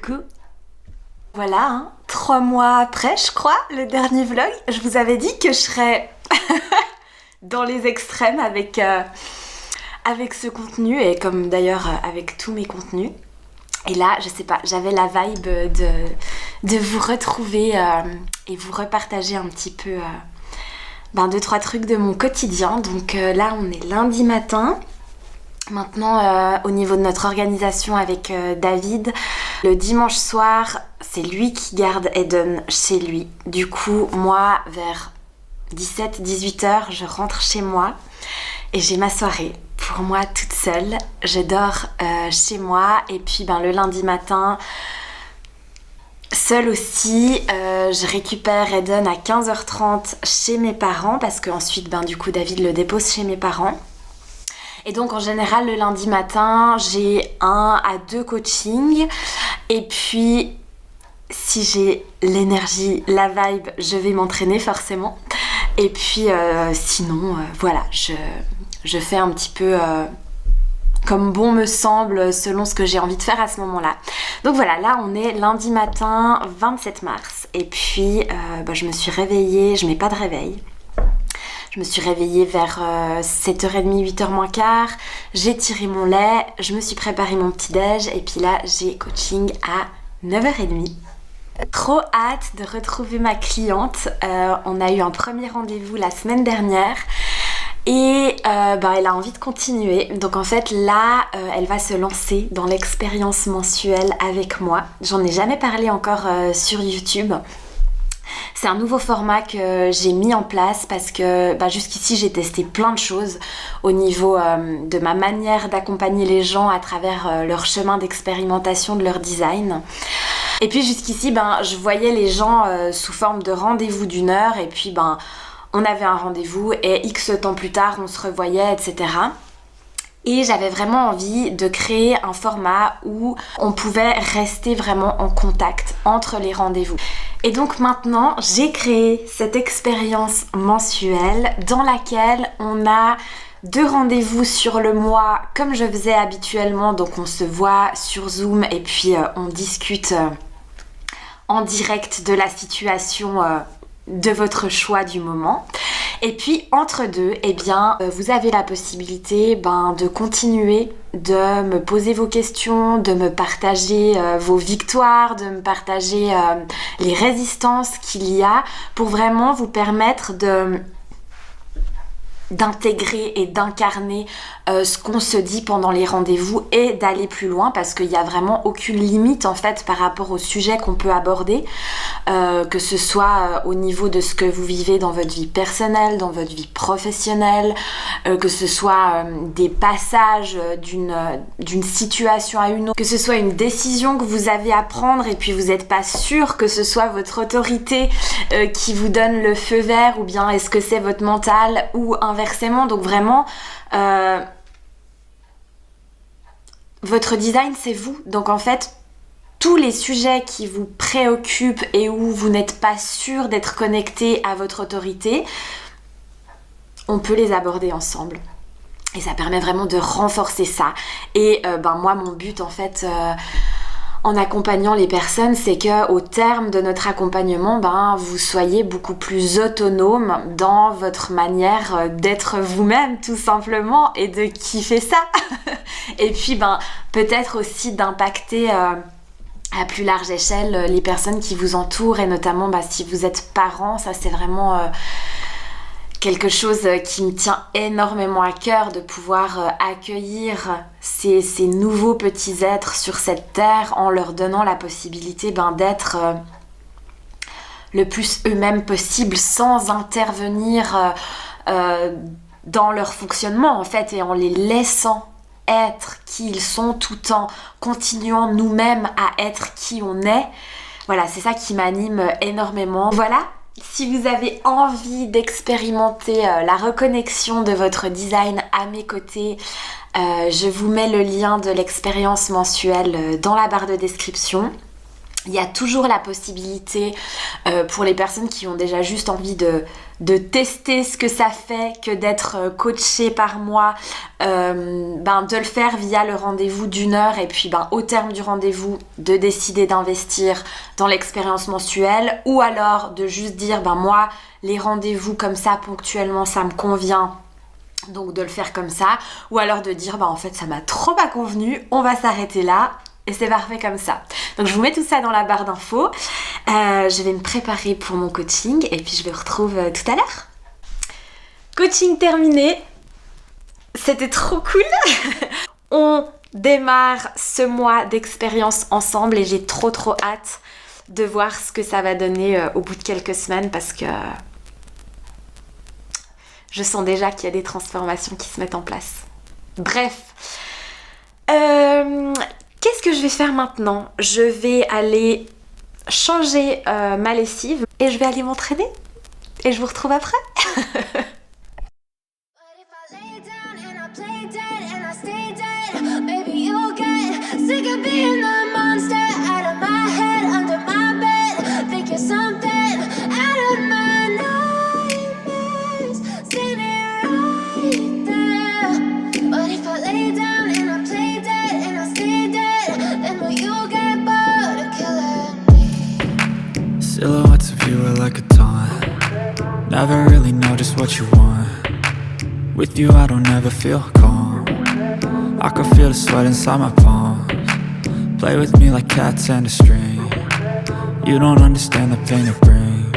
Coucou. Voilà, hein, 3 mois après, je crois, le dernier vlog. Je vous avais dit que je serais dans les extrêmes avec ce contenu et comme d'ailleurs avec tous mes contenus. Et là, je sais pas, j'avais la vibe de vous retrouver et vous repartager un petit peu 2-3 trucs de mon quotidien. Donc là, on est lundi matin. Maintenant, au niveau de notre organisation avec David, le dimanche soir, c'est lui qui garde Eden chez lui. Du coup, moi, vers 17-18h, je rentre chez moi et j'ai ma soirée pour moi toute seule. Je dors chez moi et puis le lundi matin, seule aussi, je récupère Eden à 15h30 chez mes parents parce qu'ensuite, du coup, David le dépose chez mes parents. Et donc en général le lundi matin j'ai 1 à 2 coachings et puis si j'ai l'énergie, la vibe, je vais m'entraîner forcément et puis sinon voilà, je fais un petit peu comme bon me semble selon ce que j'ai envie de faire à ce moment-là. Donc voilà, là on est lundi matin 27 mars et puis je me suis réveillée, je mets pas de réveil. Je me suis réveillée vers 7h30, 8h moins quart, j'ai tiré mon lait, je me suis préparé mon petit déj et puis là j'ai coaching à 9h30. Trop hâte de retrouver ma cliente, on a eu un premier rendez-vous la semaine dernière et elle a envie de continuer. Donc en fait là elle va se lancer dans l'expérience mensuelle avec moi. J'en ai jamais parlé encore sur YouTube. C'est un nouveau format que j'ai mis en place parce que jusqu'ici j'ai testé plein de choses au niveau de ma manière d'accompagner les gens à travers leur chemin d'expérimentation de leur design. Et puis jusqu'ici je voyais les gens sous forme de rendez-vous d'1 heure et puis on avait un rendez-vous et X temps plus tard on se revoyait, etc. Et j'avais vraiment envie de créer un format où on pouvait rester vraiment en contact entre les rendez-vous. Et donc maintenant, j'ai créé cette expérience mensuelle dans laquelle on a 2 rendez-vous sur le mois comme je faisais habituellement. Donc on se voit sur Zoom et puis on discute en direct de la situation de votre choix du moment. Et puis entre deux, vous avez la possibilité de continuer de me poser vos questions, de me partager vos victoires, de me partager les résistances qu'il y a pour vraiment vous permettre d'intégrer et d'incarner ce qu'on se dit pendant les rendez-vous et d'aller plus loin parce qu'il n'y a vraiment aucune limite en fait par rapport au sujet qu'on peut aborder, que ce soit au niveau de ce que vous vivez dans votre vie personnelle, dans votre vie professionnelle, que ce soit des passages d'une situation à une autre, que ce soit une décision que vous avez à prendre et puis vous n'êtes pas sûr que ce soit votre autorité qui vous donne le feu vert ou bien est-ce que c'est votre mental ou inversement. Donc vraiment votre design c'est vous, donc en fait tous les sujets qui vous préoccupent et où vous n'êtes pas sûr d'être connecté à votre autorité, on peut les aborder ensemble et ça permet vraiment de renforcer ça. Et moi mon but en fait en accompagnant les personnes, c'est que au terme de notre accompagnement, vous soyez beaucoup plus autonome dans votre manière d'être vous-même tout simplement et de kiffer ça. Et puis peut-être aussi d'impacter à plus large échelle les personnes qui vous entourent et notamment si vous êtes parents, ça c'est vraiment quelque chose qui me tient énormément à cœur de pouvoir accueillir ces nouveaux petits êtres sur cette terre en leur donnant la possibilité d'être le plus eux-mêmes possible sans intervenir dans leur fonctionnement en fait et en les laissant être qui ils sont tout en continuant nous-mêmes à être qui on est. Voilà, c'est ça qui m'anime énormément. Voilà. Si vous avez envie d'expérimenter la reconnexion de votre design à mes côtés, je vous mets le lien de l'expérience mensuelle dans la barre de description. Il y a toujours la possibilité pour les personnes qui ont déjà juste envie de tester ce que ça fait que d'être coachée par moi, de le faire via le rendez-vous d'1 heure et puis au terme du rendez-vous de décider d'investir dans l'expérience mensuelle, ou alors de juste dire moi les rendez-vous comme ça ponctuellement ça me convient, donc de le faire comme ça, ou alors de dire en fait ça m'a trop pas convenu, on va s'arrêter là. Et c'est parfait comme ça. Donc je vous mets tout ça dans la barre d'infos. Je vais me préparer pour mon coaching et puis je vous retrouve tout à l'heure. Coaching terminé. C'était trop cool. On démarre ce mois d'expérience ensemble et j'ai trop hâte de voir ce que ça va donner au bout de quelques semaines, parce que je sens déjà qu'il y a des transformations qui se mettent en place. Bref. Qu'est-ce que je vais faire maintenant? Je vais aller changer ma lessive et je vais aller m'entraîner. Et je vous retrouve après. Silhouettes of you are like a taunt. Never really know just what you want. With you I don't ever feel calm. I can feel the sweat inside my palms. Play with me like cats and a string. You don't understand the pain it brings.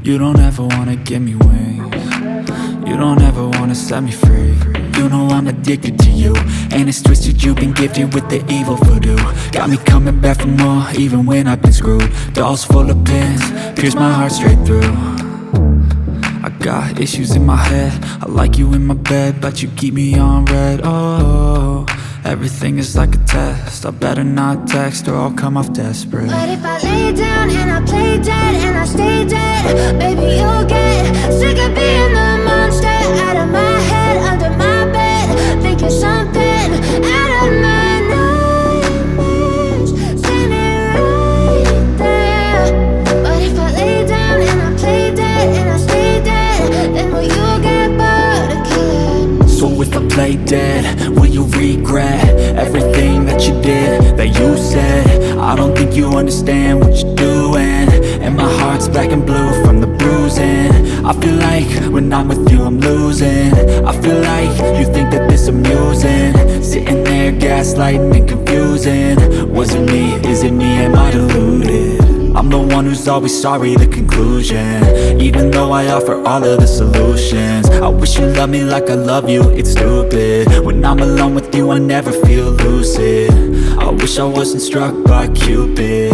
You don't ever wanna give me wings. You don't ever wanna set me free. You know I'm addicted to you, and it's twisted, you've been gifted with the evil voodoo. Got me coming back for more, even when I've been screwed. Dolls full of pins, pierce my heart straight through. I got issues in my head, I like you in my bed, but you keep me on red. Oh, everything is like a test, I better not text or I'll come off desperate. But if I lay down and I play dead and I stay dead, baby you'll get sick of being the monster out of my head, under my bed, thinking something out of my nightmares, standing right there. But if I lay down and I play dead and I stay dead, then will you get bored of killing me? So if I play dead, will you regret everything that you did, that you said? I don't think you understand what you're doing, and my heart's black and blue from the bruising. I feel like when I'm with you I'm losing. I feel like you think that this amusing, sitting there gaslighting and confusing. Was it me? Is it me? Am I deluded? I'm the one who's always sorry, the conclusion. Even though I offer all of the solutions, I wish you loved me like I love you, it's stupid. When I'm alone with you I never feel lucid. I wish I wasn't struck by Cupid.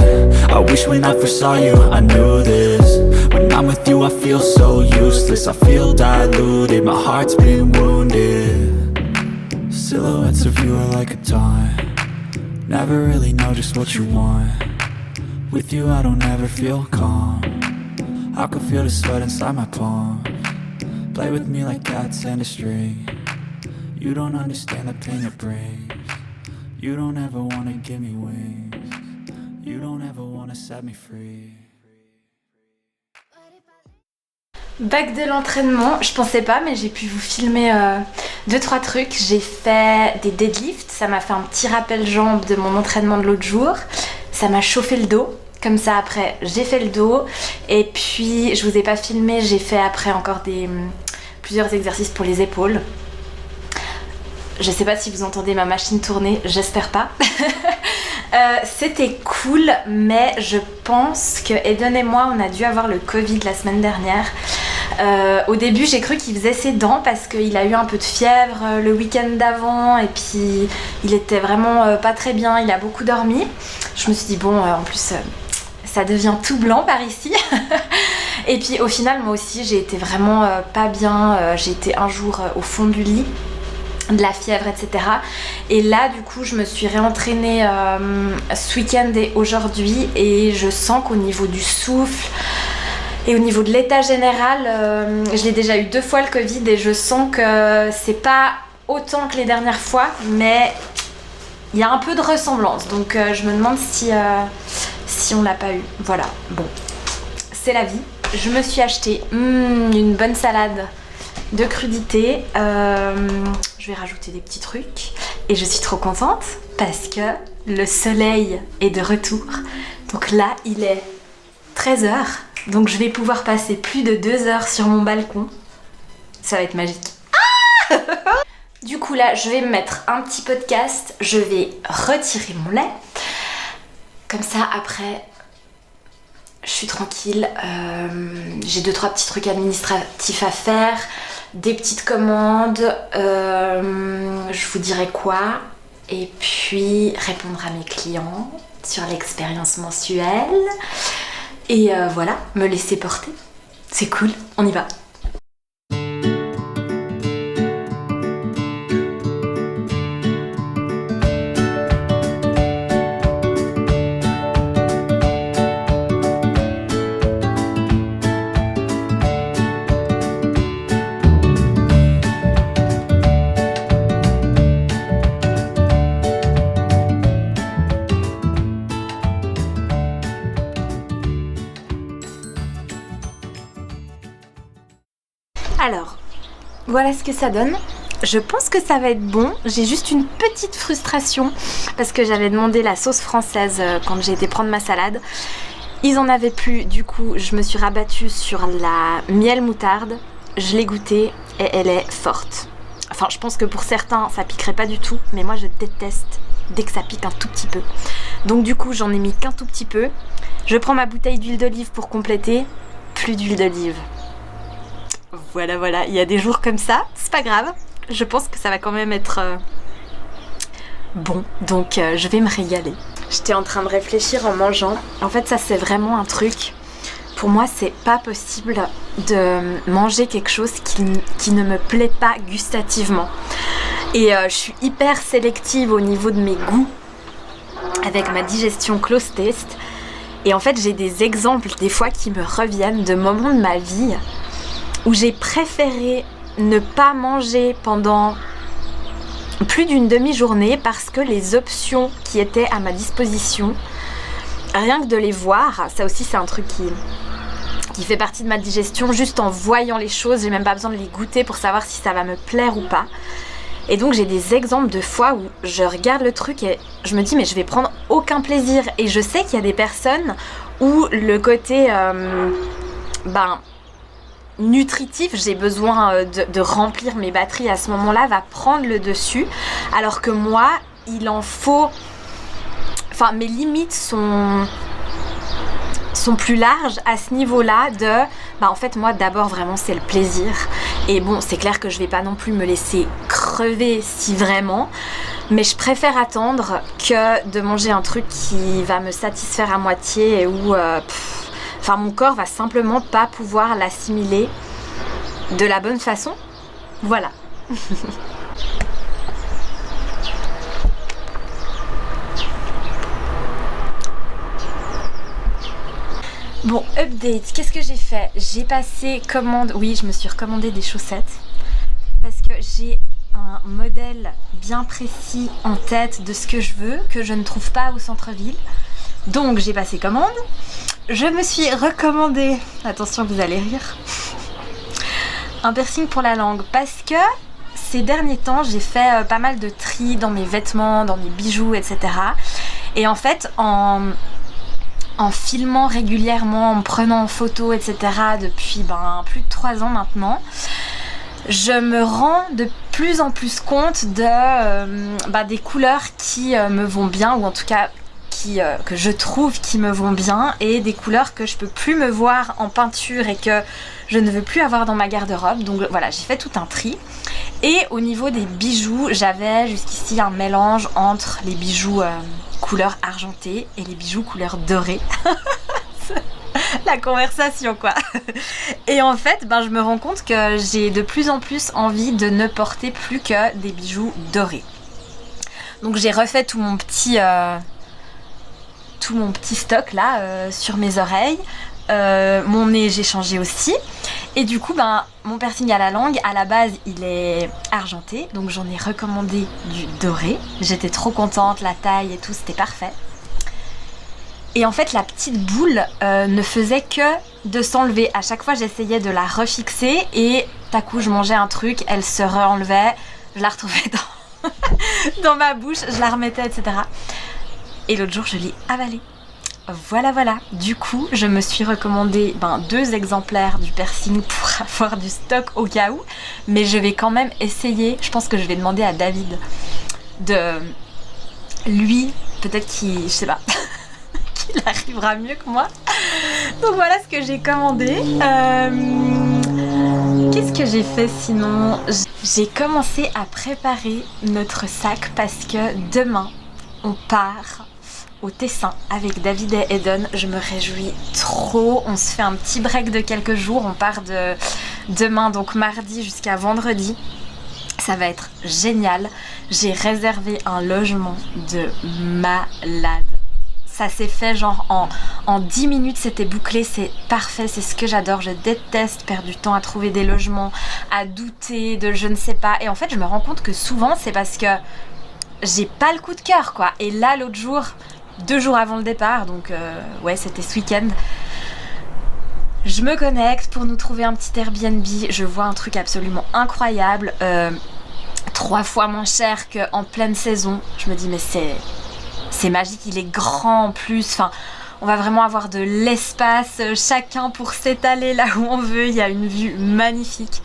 I wish when I first saw you I knew this. When I'm with you I feel so useless, I feel diluted, my heart's been wounded. Silhouettes of you are like a taunt. Never really know just what you want. With you I don't ever feel calm. I can feel the sweat inside my palms. Play with me like cats and a string. You don't understand the pain it brings. You don't ever wanna give me wings. You don't ever wanna set me free. Back de l'entraînement, je pensais pas, mais j'ai pu vous filmer 2-3 trucs. J'ai fait des deadlifts, ça m'a fait un petit rappel jambes de mon entraînement de l'autre jour. Ça m'a chauffé le dos, comme ça après j'ai fait le dos. Et puis je vous ai pas filmé, j'ai fait après encore plusieurs exercices pour les épaules. Je sais pas si vous entendez ma machine tourner, j'espère pas. C'était cool, mais je pense que Eden et moi on a dû avoir le Covid la semaine dernière. Au début j'ai cru qu'il faisait ses dents parce qu'il a eu un peu de fièvre le week-end d'avant, et puis il était vraiment pas très bien, il a beaucoup dormi. Je me suis dit bon, en plus ça devient tout blanc par ici. Et puis au final moi aussi j'ai été vraiment pas bien, j'ai été un jour au fond du lit, de la fièvre, etc. Et là du coup je me suis réentraînée ce week-end et aujourd'hui, et je sens qu'au niveau du souffle et au niveau de l'état général, je l'ai déjà eu 2 fois le Covid, et je sens que c'est pas autant que les dernières fois, mais il y a un peu de ressemblance. Donc je me demande si si on l'a pas eu. Voilà, bon, c'est la vie. Je me suis acheté une bonne salade de crudités. Je vais rajouter des petits trucs. Et je suis trop contente parce que le soleil est de retour. Donc là, il est 13h. Donc je vais pouvoir passer plus de 2 heures sur mon balcon. Ça va être magique. Ah du coup là, je vais me mettre un petit podcast. Je vais retirer mon lait. Comme ça, après, je suis tranquille. J'ai 2-3 petits trucs administratifs à faire. Des petites commandes. Je vous dirai quoi. Et puis répondre à mes clients sur l'expérience mensuelle. Et voilà, me laisser porter. C'est cool, on y va. Alors, voilà ce que ça donne. Je pense que ça va être bon. J'ai juste une petite frustration parce que j'avais demandé la sauce française quand j'ai été prendre ma salade. Ils en avaient plus, du coup je me suis rabattue sur la miel moutarde. Je l'ai goûtée et elle est forte. Enfin, je pense que pour certains ça piquerait pas du tout, mais moi je déteste dès que ça pique un tout petit peu. Donc du coup j'en ai mis qu'un tout petit peu. Je prends ma bouteille d'huile d'olive pour compléter. Plus d'huile d'olive. Voilà, il y a des jours comme ça, c'est pas grave. Je pense que ça va quand même être bon, donc je vais me régaler. J'étais en train de réfléchir en mangeant. En fait, ça c'est vraiment un truc. Pour moi, c'est pas possible de manger quelque chose qui ne me plaît pas gustativement. Et je suis hyper sélective au niveau de mes goûts avec ma digestion close taste. Et en fait, j'ai des exemples des fois qui me reviennent de moments de ma vie où j'ai préféré ne pas manger pendant plus d'une demi-journée parce que les options qui étaient à ma disposition, rien que de les voir, ça aussi c'est un truc qui fait partie de ma digestion, juste en voyant les choses, j'ai même pas besoin de les goûter pour savoir si ça va me plaire ou pas. Et donc j'ai des exemples de fois où je regarde le truc et je me dis mais je vais prendre aucun plaisir. Et je sais qu'il y a des personnes où le côté nutritif, j'ai besoin de remplir mes batteries à ce moment-là, va prendre le dessus, alors que moi il en faut, enfin mes limites sont plus larges à ce niveau-là de, en fait moi d'abord vraiment c'est le plaisir, et bon c'est clair que je vais pas non plus me laisser crever si vraiment, mais je préfère attendre que de manger un truc qui va me satisfaire à moitié et où mon corps va simplement pas pouvoir l'assimiler de la bonne façon. Voilà. Bon, update, qu'est-ce que j'ai fait? J'ai passé commande, oui je me suis recommandé des chaussettes parce que j'ai un modèle bien précis en tête de ce que je veux, que je ne trouve pas au centre-ville. Donc j'ai passé commande. Je me suis recommandé, attention vous allez rire, un piercing pour la langue parce que ces derniers temps j'ai fait pas mal de tri dans mes vêtements, dans mes bijoux, etc. Et en fait en filmant régulièrement, en me prenant en photo, etc. depuis plus de 3 ans maintenant, je me rends de plus en plus compte de des couleurs qui me vont bien, ou en tout cas que je trouve qui me vont bien, et des couleurs que je peux plus me voir en peinture et que je ne veux plus avoir dans ma garde-robe. Donc voilà, j'ai fait tout un tri. Et au niveau des bijoux, j'avais jusqu'ici un mélange entre les bijoux couleur argentée et les bijoux couleur dorée. La conversation quoi. Et en fait je me rends compte que j'ai de plus en plus envie de ne porter plus que des bijoux dorés. Donc j'ai refait tout mon petit stock là sur mes oreilles. Mon nez j'ai changé aussi. Et du coup mon piercing à la langue à la base il est argenté, donc j'en ai recommandé du doré. J'étais trop contente, la taille et tout c'était parfait. Et en fait la petite boule ne faisait que de s'enlever. À chaque fois j'essayais de la refixer et d'un coup je mangeais un truc, elle se re-enlevait, je la retrouvais dans ma bouche, je la remettais, etc. Et l'autre jour je l'ai avalée. Voilà. Du coup, je me suis recommandé 2 exemplaires du piercing pour avoir du stock au cas où. Mais je vais quand même essayer. Je pense que je vais demander à David de... Lui, peut-être qu'il... Je sais pas. qu'il arrivera mieux que moi. Donc voilà ce que j'ai commandé. Qu'est-ce que j'ai fait sinon? J'ai commencé à préparer notre sac parce que demain, on part au Tessin avec David et Eden. Je me réjouis trop. On se fait un petit break de quelques jours. On part de demain, donc mardi jusqu'à vendredi. Ça va être génial. J'ai réservé un logement de malade. Ça s'est fait genre en 10 minutes, c'était bouclé, c'est parfait, c'est ce que j'adore. Je déteste perdre du temps à trouver des logements, à douter de je ne sais pas. Et en fait, je me rends compte que souvent, c'est parce que j'ai pas le coup de cœur, quoi. Et là, l'autre jour, 2 jours avant le départ, donc ouais, c'était ce week-end, je me connecte pour nous trouver un petit Airbnb. Je vois un truc absolument incroyable, 3 fois moins cher qu'en pleine saison. Je me dis mais c'est magique, il est grand en plus, enfin on va vraiment avoir de l'espace chacun pour s'étaler là où on veut. Il y a une vue magnifique,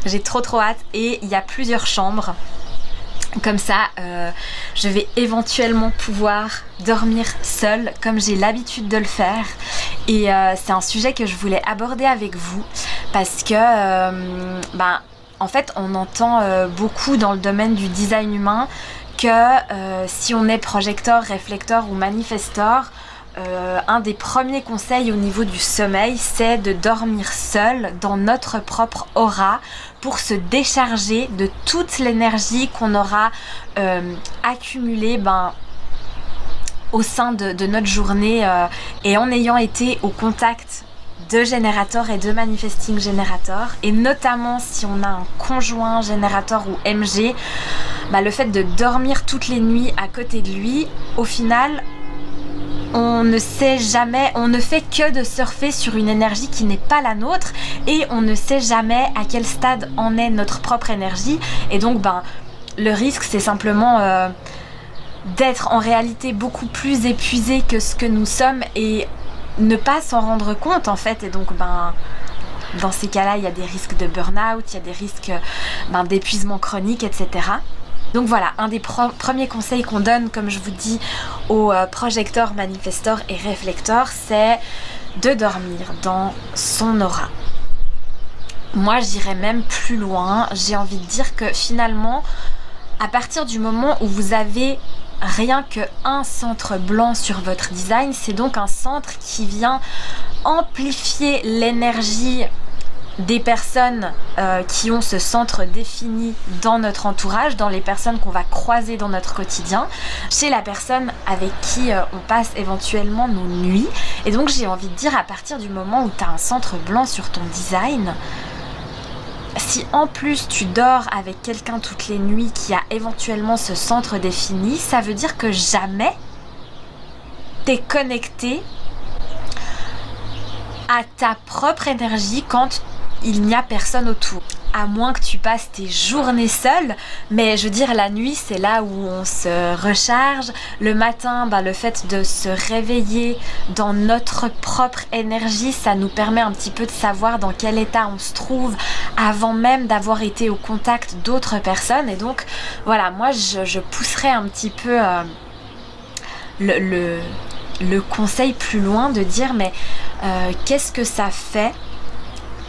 j'ai trop hâte. Et il y a plusieurs chambres. Comme ça, je vais éventuellement pouvoir dormir seule, comme j'ai l'habitude de le faire. Et c'est un sujet que je voulais aborder avec vous, parce que, en fait, on entend beaucoup dans le domaine du design humain que si on est projecteur, réflecteur ou manifestor, un des premiers conseils au niveau du sommeil, c'est de dormir seul dans notre propre aura pour se décharger de toute l'énergie qu'on aura accumulée au sein de notre journée, et en ayant été au contact de générateurs et de manifesting générateurs, et notamment si on a un conjoint générateur ou MG, le fait de dormir toutes les nuits à côté de lui, au final on ne sait jamais, on ne fait que de surfer sur une énergie qui n'est pas la nôtre, et on ne sait jamais à quel stade en est notre propre énergie. Et donc le risque, c'est simplement d'être en réalité beaucoup plus épuisé que ce que nous sommes et ne pas s'en rendre compte en fait. Et donc dans ces cas-là, il y a des risques de burn-out, il y a des risques d'épuisement chronique, etc. Donc voilà, un des premiers conseils qu'on donne, comme je vous dis, aux projecteurs, manifestors et réflecteurs, c'est de dormir dans son aura. Moi, j'irais même plus loin. J'ai envie de dire que finalement, à partir du moment où vous avez rien qu'un centre blanc sur votre design, c'est donc un centre qui vient amplifier l'énergie des personnes qui ont ce centre défini dans notre entourage, dans les personnes qu'on va croiser dans notre quotidien, chez la personne avec qui on passe éventuellement nos nuits. Et donc j'ai envie de dire, à partir du moment où tu as un centre blanc sur ton design, si en plus tu dors avec quelqu'un toutes les nuits qui a éventuellement ce centre défini, ça veut dire que jamais t'es connecté à ta propre énergie quand il n'y a personne autour. À moins que tu passes tes journées seule, mais je veux dire, la nuit, c'est là où on se recharge. Le matin, le fait de se réveiller dans notre propre énergie, ça nous permet un petit peu de savoir dans quel état on se trouve avant même d'avoir été au contact d'autres personnes. Et donc, voilà, moi, je pousserais un petit peu le conseil plus loin de dire, mais qu'est-ce que ça fait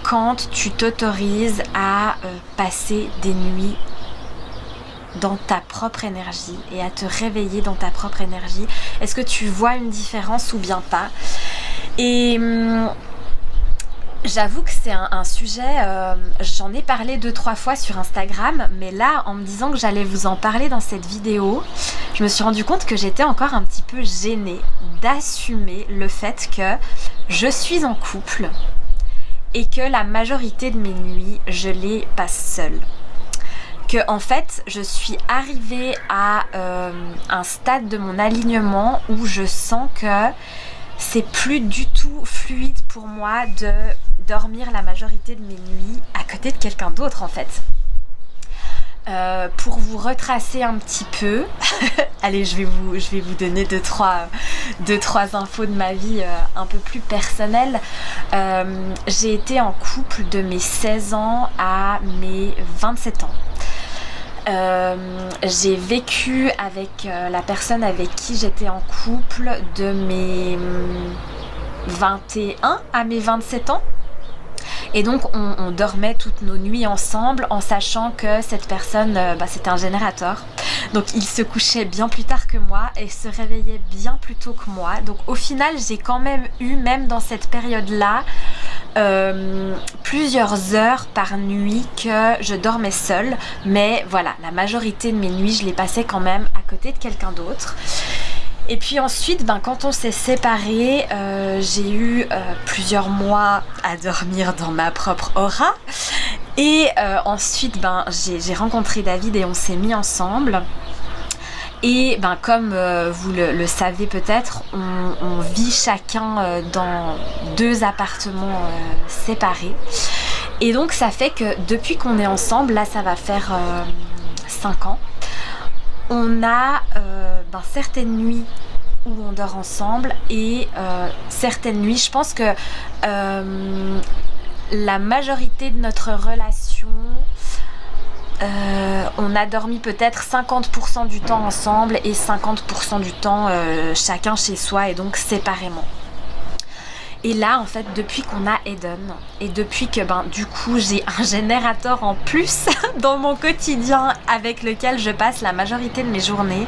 quand tu t'autorises à passer des nuits dans ta propre énergie et à te réveiller dans ta propre énergie? Est-ce que tu vois une différence ou bien pas? Et j'avoue que c'est un sujet, j'en ai parlé 2-3 fois sur Instagram, mais là, en me disant que j'allais vous en parler dans cette vidéo, je me suis rendu compte que j'étais encore un petit peu gênée d'assumer le fait que je suis en couple et que la majorité de mes nuits, je les passe seule. que en fait je suis arrivée à un stade de mon alignement où je sens que c'est plus du tout fluide pour moi de dormir la majorité de mes nuits à côté de quelqu'un d'autre en fait. Pour vous retracer un petit peu, allez, je vais vous donner deux trois infos de ma vie un peu plus personnelles. J'ai été en couple de mes 16 ans à mes 27 ans. J'ai vécu avec la personne avec qui j'étais en couple de mes 21 à mes 27 ans. Et donc on dormait toutes nos nuits ensemble en sachant que cette personne, c'était un générateur. Donc il se couchait bien plus tard que moi et se réveillait bien plus tôt que moi. Donc au final j'ai quand même eu, même dans cette période-là, plusieurs heures par nuit que je dormais seule. Mais voilà, la majorité de mes nuits je les passais quand même à côté de quelqu'un d'autre. Et puis ensuite, quand on s'est séparés, j'ai eu plusieurs mois à dormir dans ma propre aura. Et ensuite, j'ai rencontré David et on s'est mis ensemble. Et comme vous le savez peut-être, on vit chacun dans 2 appartements séparés. Et donc ça fait que depuis qu'on est ensemble, là ça va faire 5 ans, on a certaines nuits où on dort ensemble et certaines nuits, je pense que la majorité de notre relation, on a dormi peut-être 50% du temps ensemble et 50% du temps chacun chez soi et donc séparément. Et là en fait depuis qu'on a Eden et depuis que du coup j'ai un générateur en plus dans mon quotidien avec lequel je passe la majorité de mes journées,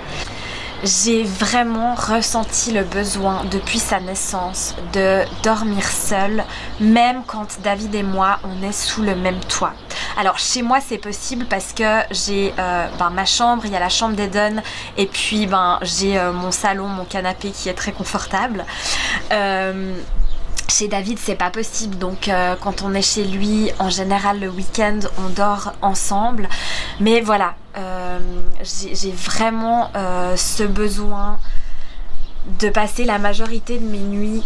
j'ai vraiment ressenti le besoin depuis sa naissance de dormir seule, même quand David et moi on est sous le même toit. Alors chez moi c'est possible parce que j'ai ma chambre, il y a la chambre d'Eden et puis j'ai mon salon, mon canapé qui est très confortable. Chez David c'est pas possible, donc quand on est chez lui en général le week-end on dort ensemble, mais voilà, j'ai vraiment ce besoin de passer la majorité de mes nuits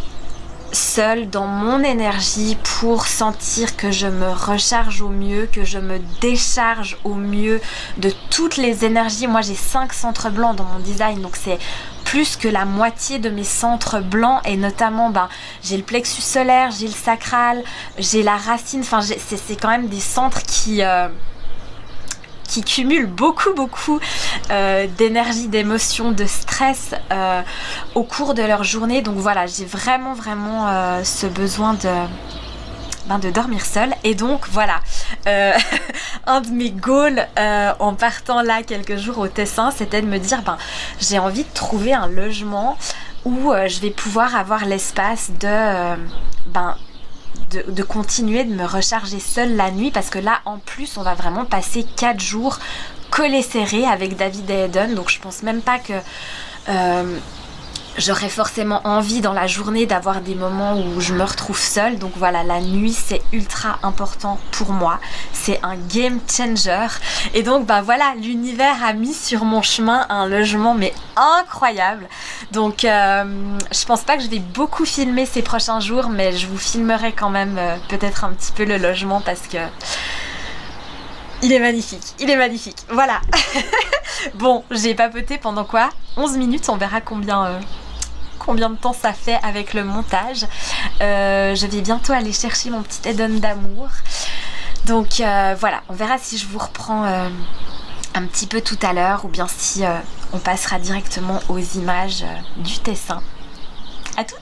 seule dans mon énergie pour sentir que je me recharge au mieux, que je me décharge au mieux de toutes les énergies. Moi j'ai 5 centres blancs dans mon design, donc c'est plus que la moitié de mes centres blancs et notamment j'ai le plexus solaire, j'ai le sacral, j'ai la racine, c'est quand même des centres qui cumulent beaucoup d'énergie, d'émotion, de stress au cours de leur journée. Donc voilà, j'ai vraiment ce besoin de dormir seule. Et donc voilà, un de mes goals en partant là quelques jours au Tessin, c'était de me dire j'ai envie de trouver un logement où je vais pouvoir avoir l'espace de continuer de me recharger seule la nuit, parce que là en plus on va vraiment passer 4 jours collés serrés avec David et Eden, donc je pense même pas que j'aurais forcément envie dans la journée d'avoir des moments où je me retrouve seule. Donc voilà, la nuit c'est ultra important pour moi, c'est un game changer. Et donc voilà, l'univers a mis sur mon chemin un logement mais incroyable. Donc je pense pas que je vais beaucoup filmer ces prochains jours, mais je vous filmerai quand même peut-être un petit peu le logement parce que il est magnifique, voilà. Bon, j'ai papoté pendant 11 minutes, on verra combien de temps ça fait avec le montage. Je vais bientôt aller chercher mon petit Eden d'amour. Donc voilà, on verra si je vous reprends un petit peu tout à l'heure ou bien si on passera directement aux images du Tessin. À toutes!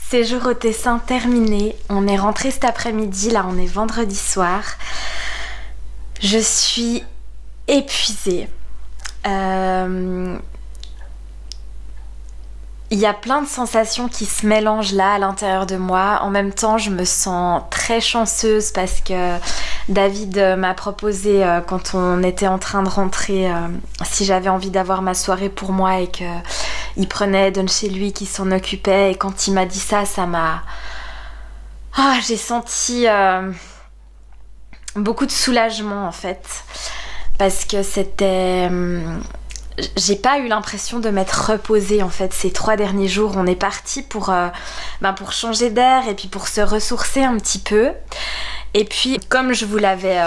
séjour au Tessin terminé. On est rentré cet après-midi, là on est vendredi soir. Je suis épuisée. Il y a plein de sensations qui se mélangent là à l'intérieur de moi. En même temps, je me sens très chanceuse parce que David m'a proposé quand on était en train de rentrer si j'avais envie d'avoir ma soirée pour moi et qu'il prenait Eden chez lui, qu'il s'en occupait. Et quand il m'a dit ça, ça m'a... j'ai senti beaucoup de soulagement en fait. Parce que c'était... j'ai pas eu l'impression de m'être reposée en fait ces 3 derniers jours. On est parti pour changer d'air et puis pour se ressourcer un petit peu. Et puis comme je vous l'avais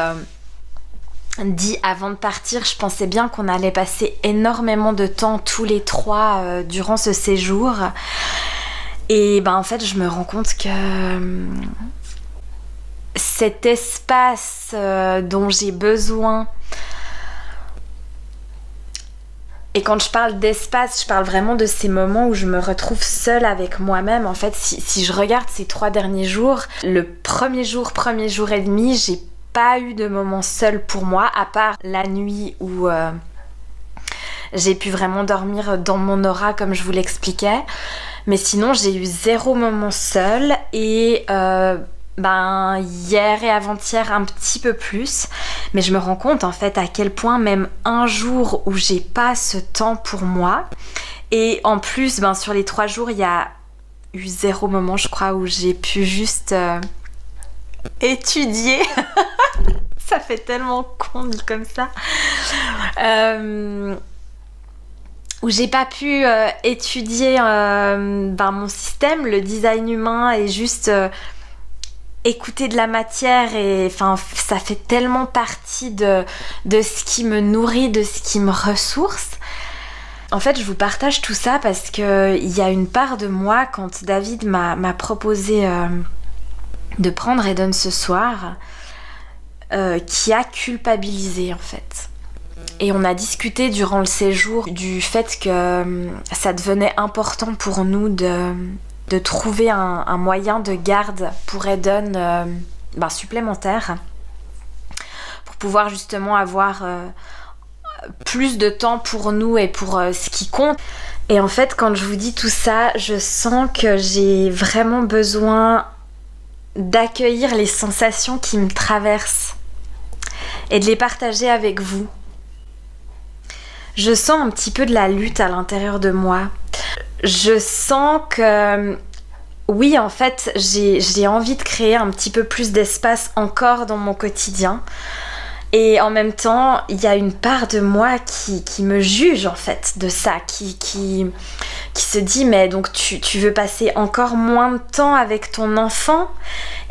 dit avant de partir, je pensais bien qu'on allait passer énormément de temps tous les 3 durant ce séjour. Et en fait je me rends compte que cet espace dont j'ai besoin. Et quand je parle d'espace, je parle vraiment de ces moments où je me retrouve seule avec moi-même. En fait, si je regarde ces 3 derniers jours, le premier jour et demi, j'ai pas eu de moment seul pour moi, à part la nuit où j'ai pu vraiment dormir dans mon aura comme je vous l'expliquais. Mais sinon, j'ai eu 0 moment seul et... hier et avant-hier un petit peu plus, mais je me rends compte en fait à quel point même un jour où j'ai pas ce temps pour moi, et en plus sur les 3 jours il y a eu 0 moment je crois où j'ai pu juste étudier. Ça fait tellement con dit comme ça, où j'ai pas pu étudier mon système, le design humain, et juste écouter de la matière. Et ça fait tellement partie de ce qui me nourrit, de ce qui me ressource. En fait, je vous partage tout ça parce que il y a une part de moi, quand David m'a proposé de prendre Eden ce soir, qui a culpabilisé en fait. Et on a discuté durant le séjour du fait que ça devenait important pour nous de trouver un moyen de garde pour Eden supplémentaire, pour pouvoir justement avoir plus de temps pour nous et pour ce qui compte. Et en fait, quand je vous dis tout ça, je sens que j'ai vraiment besoin d'accueillir les sensations qui me traversent et de les partager avec vous. Je sens un petit peu de la lutte à l'intérieur de moi. Je sens que, oui, en fait, j'ai envie de créer un petit peu plus d'espace encore dans mon quotidien. Et en même temps, il y a une part de moi qui me juge, en fait, de ça, qui se dit, mais donc tu veux passer encore moins de temps avec ton enfant,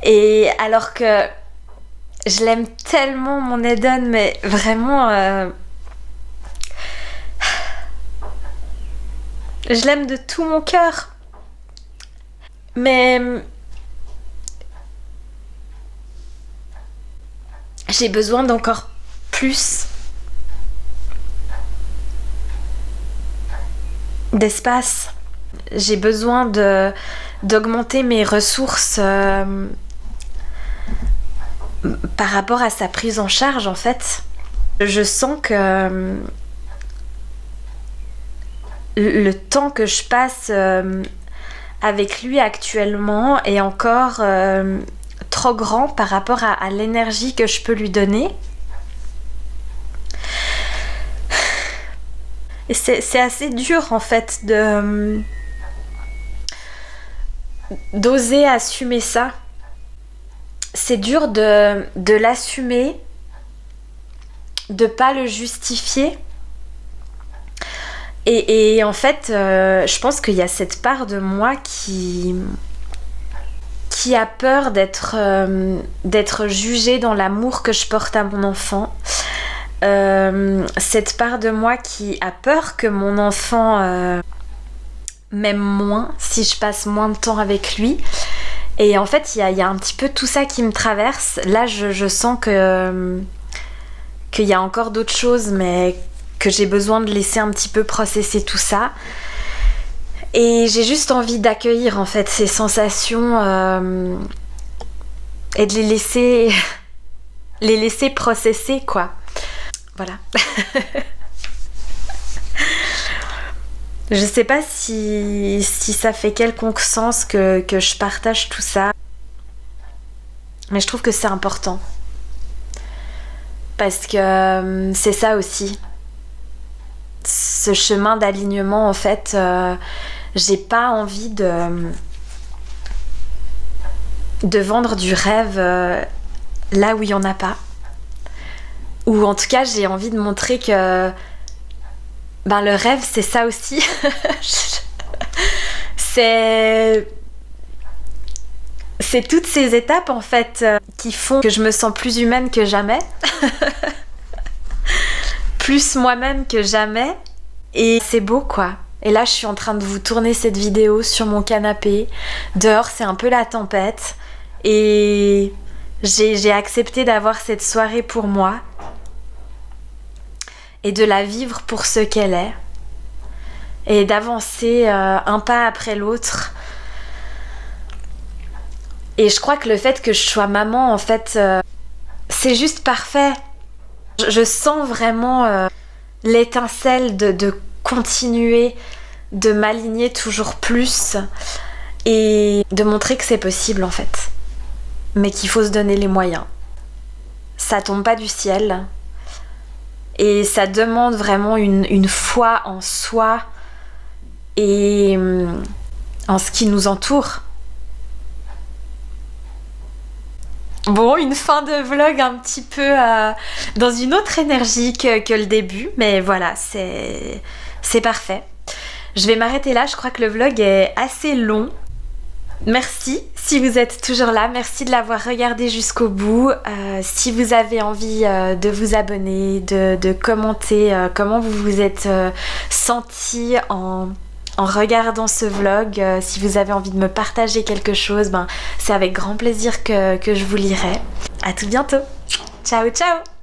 et alors que je l'aime tellement, mon Eden, mais vraiment... je l'aime de tout mon cœur. Mais j'ai besoin d'encore plus d'espace. J'ai besoin d'augmenter mes ressources par rapport à sa prise en charge en fait. Je sens que le temps que je passe avec lui actuellement est encore trop grand par rapport à l'énergie que je peux lui donner. Et c'est assez dur en fait d'oser assumer ça. C'est dur de l'assumer, de pas le justifier. Et en fait, je pense qu'il y a cette part de moi qui a peur d'être jugée dans l'amour que je porte à mon enfant. Cette part de moi qui a peur que mon enfant m'aime moins si je passe moins de temps avec lui. Et en fait, il y a un petit peu tout ça qui me traverse. Là, je sens qu'il y a encore d'autres choses, mais que j'ai besoin de laisser un petit peu processer tout ça. Et j'ai juste envie d'accueillir en fait ces sensations et de les laisser processer quoi. Voilà. Je sais pas si ça fait quelconque sens que je partage tout ça. Mais je trouve que c'est important. Parce que c'est ça aussi. Ce chemin d'alignement, en fait, j'ai pas envie de vendre du rêve là où il y en a pas. Ou en tout cas, j'ai envie de montrer que le rêve, c'est ça aussi. C'est toutes ces étapes en fait qui font que je me sens plus humaine que jamais. Plus moi-même que jamais. Et c'est beau quoi. Et là je suis en train de vous tourner cette vidéo sur mon canapé. Dehors c'est un peu la tempête. Et j'ai accepté d'avoir cette soirée pour moi. Et de la vivre pour ce qu'elle est. Et d'avancer un pas après l'autre. Et je crois que le fait que je sois maman, en fait, c'est juste parfait. Je sens vraiment l'étincelle de continuer, de m'aligner toujours plus et de montrer que c'est possible, en fait. Mais qu'il faut se donner les moyens. Ça tombe pas du ciel. Et ça demande vraiment une foi en soi et en ce qui nous entoure. Bon, une fin de vlog un petit peu dans une autre énergie que le début, mais voilà, c'est parfait. Je vais m'arrêter là, je crois que le vlog est assez long. Merci si vous êtes toujours là, merci de l'avoir regardé jusqu'au bout. Si vous avez envie de vous abonner, de commenter comment vous vous êtes senti en regardant ce vlog, si vous avez envie de me partager quelque chose, c'est avec grand plaisir que je vous lirai. À tout bientôt. Ciao ciao.